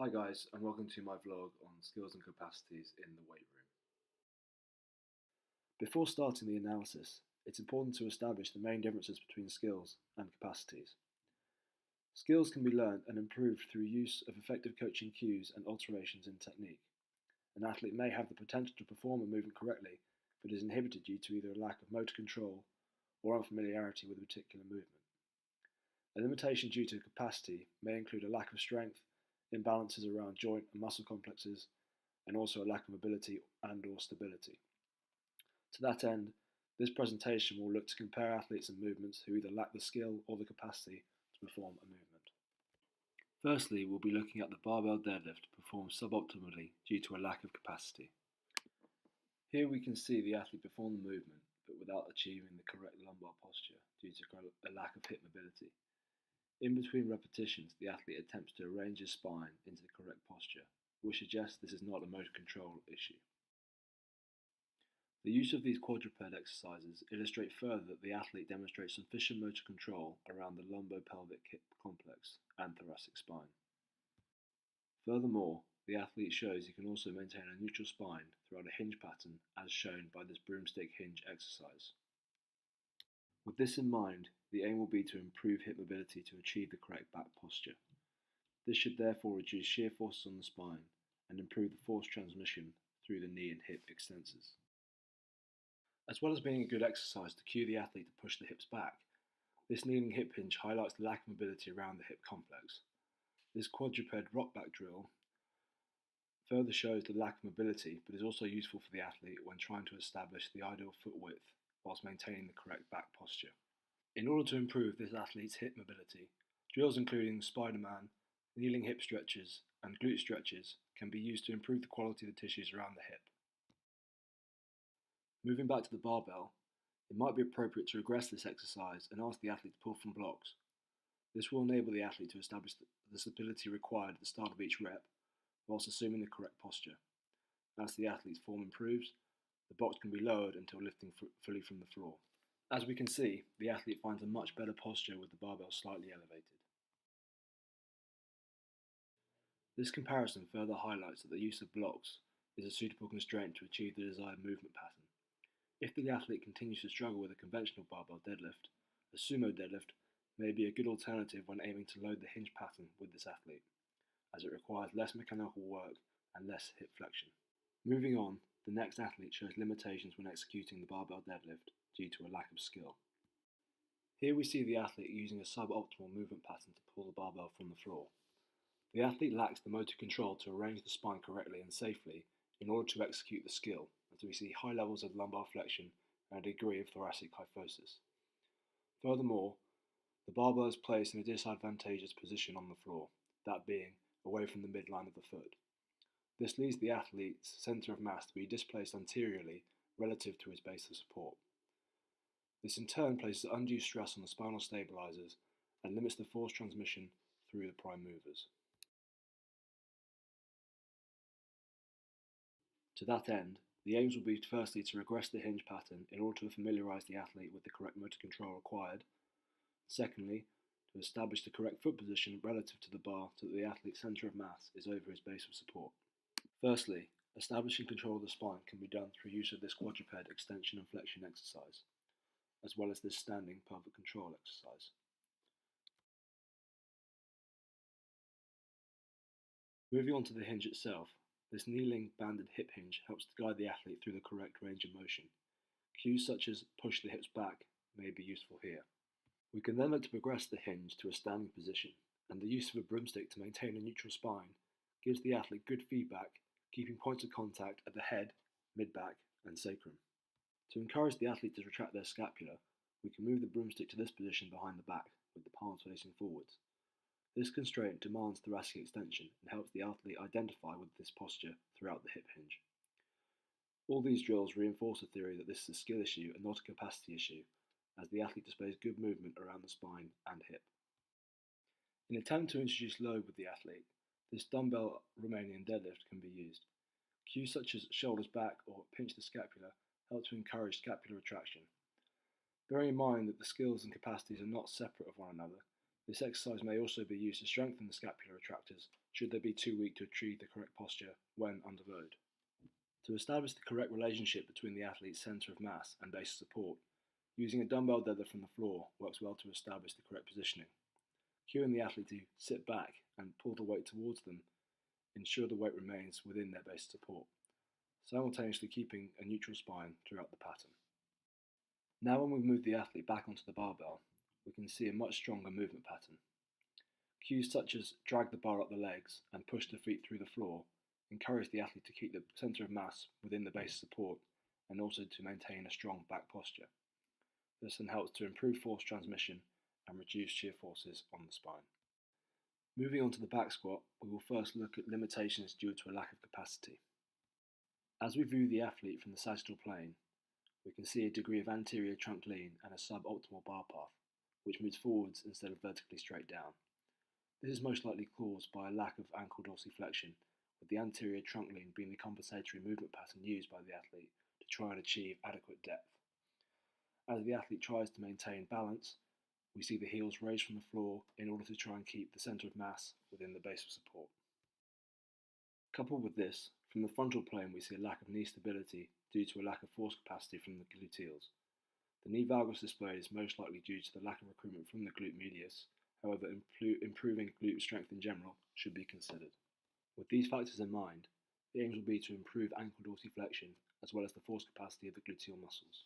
Hi guys, and welcome to my vlog on skills and capacities in the weight room. Before starting the analysis, it's important to establish the main differences between skills and capacities. Skills can be learned and improved through use of effective coaching cues and alterations in technique. An athlete may have the potential to perform a movement correctly, but is inhibited due to either a lack of motor control or unfamiliarity with a particular movement. A limitation due to capacity may include a lack of strength, imbalances around joint and muscle complexes, and also a lack of mobility and/or stability. To that end, this presentation will look to compare athletes and movements who either lack the skill or the capacity to perform a movement. Firstly, we'll be looking at the barbell deadlift performed suboptimally due to a lack of capacity. Here we can see the athlete perform the movement, but without achieving the correct lumbar posture due to a lack of hip mobility. In between repetitions, the athlete attempts to arrange his spine into the correct posture, which suggests this is not a motor control issue. The use of these quadruped exercises illustrate further that the athlete demonstrates sufficient motor control around the lumbopelvic hip complex and thoracic spine. Furthermore, the athlete shows he can also maintain a neutral spine throughout a hinge pattern as shown by this broomstick hinge exercise. With this in mind, the aim will be to improve hip mobility to achieve the correct back posture. This should therefore reduce shear forces on the spine and improve the force transmission through the knee and hip extensors. As well as being a good exercise to cue the athlete to push the hips back, this kneeling hip hinge highlights the lack of mobility around the hip complex. This quadruped rock back drill further shows the lack of mobility, but is also useful for the athlete when trying to establish the ideal foot width whilst maintaining the correct back posture. In order to improve this athlete's hip mobility, drills including Spider-Man, kneeling hip stretches, and glute stretches can be used to improve the quality of the tissues around the hip. Moving back to the barbell, it might be appropriate to regress this exercise and ask the athlete to pull from blocks. This will enable the athlete to establish the stability required at the start of each rep, whilst assuming the correct posture. As the athlete's form improves, the box can be lowered until lifting fully from the floor. As we can see, the athlete finds a much better posture with the barbell slightly elevated. This comparison further highlights that the use of blocks is a suitable constraint to achieve the desired movement pattern. If the athlete continues to struggle with a conventional barbell deadlift, a sumo deadlift may be a good alternative when aiming to load the hinge pattern with this athlete, as it requires less mechanical work and less hip flexion. Moving on, the next athlete shows limitations when executing the barbell deadlift due to a lack of skill. Here we see the athlete using a suboptimal movement pattern to pull the barbell from the floor. The athlete lacks the motor control to arrange the spine correctly and safely in order to execute the skill, as we see high levels of lumbar flexion and a degree of thoracic kyphosis. Furthermore, the barbell is placed in a disadvantageous position on the floor, that being away from the midline of the foot. This leads the athlete's centre of mass to be displaced anteriorly relative to his base of support. This in turn places undue stress on the spinal stabilizers and limits the force transmission through the prime movers. To that end, the aims will be firstly to regress the hinge pattern in order to familiarise the athlete with the correct motor control required. Secondly, to establish the correct foot position relative to the bar so that the athlete's centre of mass is over his base of support. Firstly, establishing control of the spine can be done through use of this quadruped extension and flexion exercise, as well as this standing pelvic control exercise. Moving on to the hinge itself, this kneeling banded hip hinge helps to guide the athlete through the correct range of motion. Cues such as push the hips back may be useful here. We can then look to progress the hinge to a standing position, and the use of a broomstick to maintain a neutral spine gives the athlete good feedback, keeping points of contact at the head, mid-back, and sacrum. To encourage the athlete to retract their scapula, we can move the broomstick to this position behind the back, with the palms facing forwards. This constraint demands thoracic extension and helps the athlete identify with this posture throughout the hip hinge. All these drills reinforce the theory that this is a skill issue and not a capacity issue, as the athlete displays good movement around the spine and hip. In an attempt to introduce load with the athlete, this dumbbell Romanian deadlift can be used. Cues such as shoulders back or pinch the scapula help to encourage scapular retraction. Bearing in mind that the skills and capacities are not separate of one another, This exercise may also be used to strengthen the scapular retractors should they be too weak to achieve the correct posture when under load. To establish the correct relationship between the athlete's centre of mass and base of support, using a dumbbell deadlift from the floor works well to establish the correct positioning. Cueing the athlete to sit back and pull the weight towards them ensure the weight remains within their base of support, simultaneously keeping a neutral spine throughout the pattern. Now when we've moved the athlete back onto the barbell, we can see a much stronger movement pattern. Cues such as drag the bar up the legs and push the feet through the floor encourage the athlete to keep the centre of mass within the base of support and also to maintain a strong back posture. This then helps to improve force transmission and reduce shear forces on the spine. Moving on to the back squat, we will first look at limitations due to a lack of capacity. As we view the athlete from the sagittal plane, we can see a degree of anterior trunk lean and a suboptimal bar path, which moves forwards instead of vertically straight down. This is most likely caused by a lack of ankle dorsiflexion, with the anterior trunk lean being the compensatory movement pattern used by the athlete to try and achieve adequate depth. As the athlete tries to maintain balance, we see the heels raised from the floor in order to try and keep the centre of mass within the base of support. Coupled with this, from the frontal plane we see a lack of knee stability due to a lack of force capacity from the gluteals. The knee valgus display is most likely due to the lack of recruitment from the glute medius, however improving glute strength in general should be considered. With these factors in mind, the aim will be to improve ankle dorsiflexion as well as the force capacity of the gluteal muscles.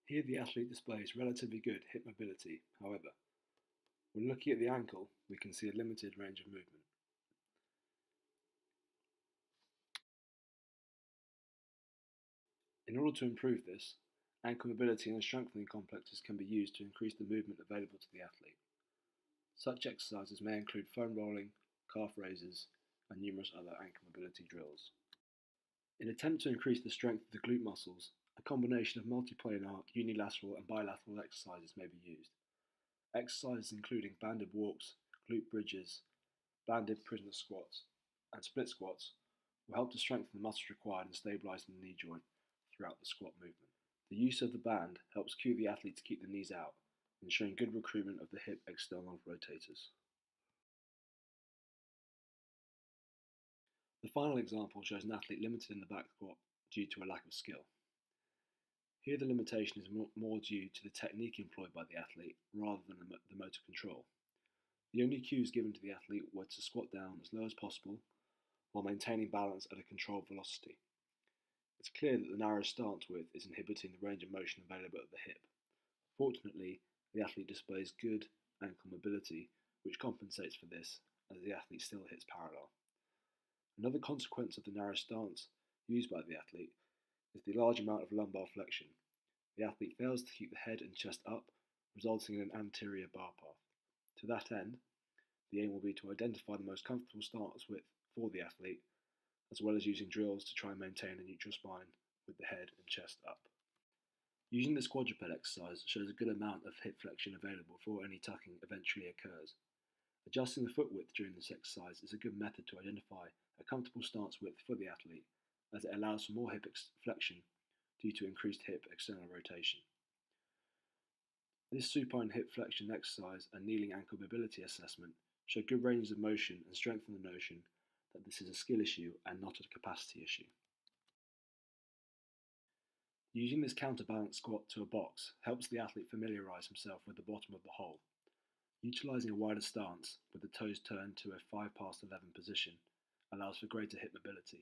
Here the athlete displays relatively good hip mobility, however, when looking at the ankle we can see a limited range of movement. In order to improve this, ankle mobility and strengthening complexes can be used to increase the movement available to the athlete. Such exercises may include foam rolling, calf raises, and numerous other ankle mobility drills. In an attempt to increase the strength of the glute muscles, a combination of multiplanar, unilateral and bilateral exercises may be used. Exercises including banded walks, glute bridges, banded prisoner squats, and split squats will help to strengthen the muscles required in stabilising the knee joint throughout the squat movement. The use of the band helps cue the athlete to keep the knees out, ensuring good recruitment of the hip external rotators. The final example shows an athlete limited in the back squat due to a lack of skill. Here the limitation is more due to the technique employed by the athlete rather than the motor control. The only cues given to the athlete were to squat down as low as possible while maintaining balance at a controlled velocity. It's clear that the narrow stance width is inhibiting the range of motion available at the hip. Fortunately, the athlete displays good ankle mobility, which compensates for this as the athlete still hits parallel. Another consequence of the narrow stance used by the athlete is the large amount of lumbar flexion. The athlete fails to keep the head and chest up, resulting in an anterior bar path. To that end, the aim will be to identify the most comfortable stance width for the athlete, as well as using drills to try and maintain a neutral spine with the head and chest up. Using this quadruped exercise shows a good amount of hip flexion available before any tucking eventually occurs. Adjusting the foot width during this exercise is a good method to identify a comfortable stance width for the athlete, as it allows for more hip flexion due to increased hip external rotation. This supine hip flexion exercise and kneeling ankle mobility assessment show good ranges of motion and strengthen the notion that this is a skill issue and not a capacity issue. Using this counterbalance squat to a box helps the athlete familiarise himself with the bottom of the hole. Utilising a wider stance with the toes turned to a 5 past 11 position allows for greater hip mobility.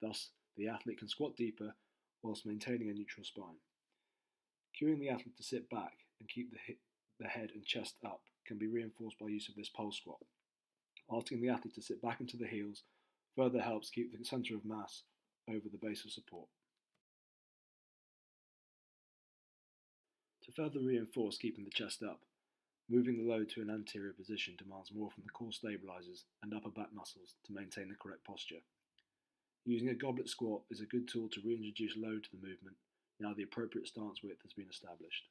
Thus, the athlete can squat deeper whilst maintaining a neutral spine. Cueing the athlete to sit back and keep the head and chest up can be reinforced by use of this pole squat. Asking the athlete to sit back into the heels further helps keep the centre of mass over the base of support. To further reinforce keeping the chest up, moving the load to an anterior position demands more from the core stabilisers and upper back muscles to maintain the correct posture. Using a goblet squat is a good tool to reintroduce load to the movement now the appropriate stance width has been established.